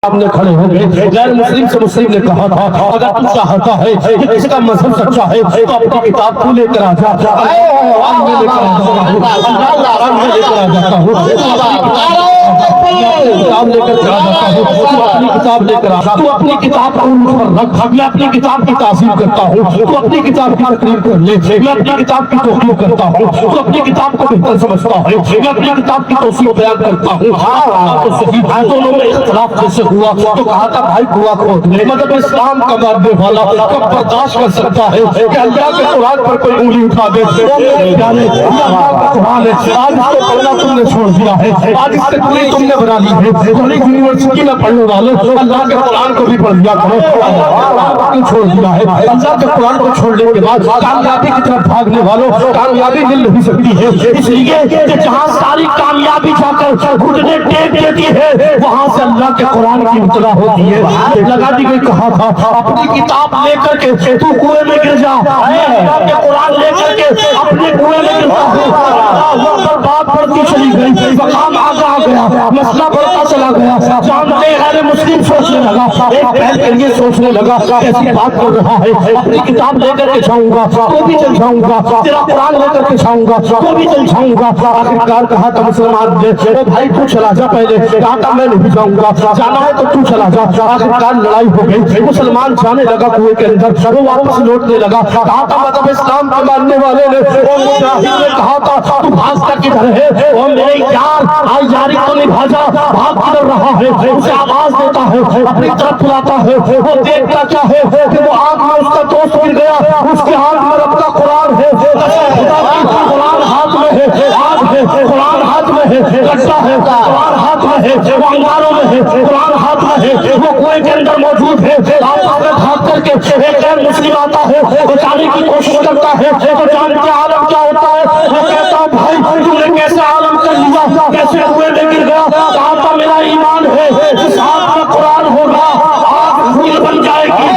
सामने खड़े हो गए। गैर मुस्लिम से मुस्लिम ने कहा था अगर तू चाहता है कि किसी का मजहब सच्चा है तो अपनी किताब तू लेकर आ जा। मैं लेकर आ जाता हूँ, मैं लेकर आ जाता हूँ, किताब लेकर आ जाता हूँ, तू अपनी किताब लेकर आ, तू अपनी किताब को मुझ पर रख, मैं अपनी किताब की तासीर करता हूँ, तू अपनी किताब की तकरीर कर ले, मैं अपनी किताब की तौकीर करता हूँ, तू अपनी किताब को बेहतर समझता है, मैं अपनी किताब की तौसीह बयान करता हूँ। तो सही दोनों में इख्तिलाफ कैसे हुआ? तो कहा था भाई हुआ खोद ले, मतलब इस्लाम का मानने वाला कब बर्दाश्त कर सकता है कि अल्लाह के कुरान पर कोई उंगली उठा दे? अल्लाह का कुरान है, आज इसको पढ़ना तुमने छोड़ दिया है, आज इससे पूरी तुमने बना ली है। थोड़ी यूनिवर्सिटी में पढ़ने वालों अल्लाह के कुरान को भी पढ़ लिया करो, छोड़ दिया है। अल्लाह के कुरान को छोड़ने के बाद कामयाबी की तरफ भागने वालों कामयाबी मिल नहीं सकती है, इसलिए कि जहाँ सारी कामयाबी जाकर घुटने टेक देती है वहां से अल्लाह के कुरान की इब्तिला होती है। लगा दी गई, कहा था अपनी किताब लेकर के तू कुएं में गिर जा, अल्लाह के कुरान लेकर के अपने कुएं में गिर जा। बात बढ़ती चली गई, मकाम आगे आ गया, मसला बढ़ता चला गया। जानते गैर मुस्लिम सोचने लगा, एक पहल के लिए सोचने लगा ऐसी बात कर रहा है, अपनी किताब लेकर के जाऊंगा तो भी चल जाऊंगा, तेरा कुरान लेकर के जाऊंगा तो भी चल जाऊंगा। आखिरकार कहा था मुसलमान ने भाई तू चला जा, पहले कहा था मैं नहीं जाऊंगा, जाना है तो तू चला जा। आखिरकार लड़ाई हो गई, मुसलमान जाने लगा कुएं के अंदर, वो वापस लौटने लगा। कहा था मतलब इस्लाम के मानने वाले ने कहा था तू भागता किधर है? वो मेरे यार आज यारी को नहीं भाजा, भाग किधर रहा है? उसे आवाज देता है, अपनी तरफ बुलाता है, वो देखता क्या है कि वो आग में उसका दोस्त गिर गया, उसके हाथ में रब का कुरान है, कुरान हाथ में है, आग है, कुरान हाथ में है, कट्टा है, कुरान हाथ में है, वो अंगारों में है, कुरान हाथ में है, वो कुएं के अंदर मौजूद है। भाग करके एक गैर मुस्लिम आता है, बचाने की कोशिश करता है, तो जानते आलम क्या होता है? वो कहता भाई तुमने कैसे आलम कर लिया, कैसे कुएं में गिर गया? कहा था मेरा ईमान है, इस हाथ में कुरान होगा, आग फूल बन जाएगी,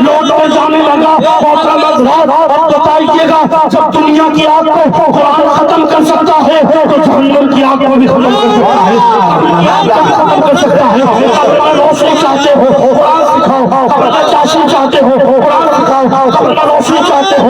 लौट में जाने लगा। अब बताइएगा जब दुनिया की आग को कुरान खत्म कर सकता है तो जहन्नम की आग को भी खत्म कर सकता है। अपना रोशनी चाहते हो कुरान सिखाओ, अपना चाशनी चाहते हो कुरान सिखाओ, अपना रोशनी चाहते हो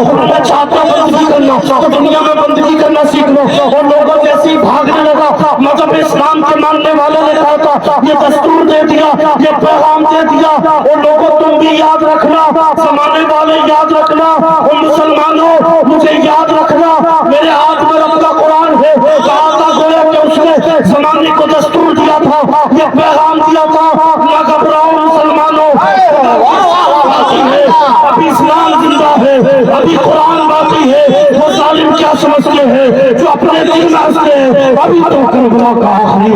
अपना चाहते हो बंदगी करना तो दुनिया में बंदगी करना सीख लो। और लोगों जैसे भागने लगा, मतलब इस्लाम के मानने वालों ने कहा था ये दस्तूर दे दिया, ये पैगाम दे दिया। और लोगों तुम भी याद रखना, जमाने वाले याद रखना, और मुसलमानों मुझे याद रखना, मेरे हाथ में रब का कुरान है। कहा था गोया कि उसने जमाने को दस्तूर दिया था, ये पैगाम दिया था, ना घबराओ मुसलमानों, अभी इस्लाम जिंदा है, अभी कुरान बाकी है। वो जालिम क्या समझते हैं जो अपने दिल में हंसते हैं, अभी तो करबला का आखिरी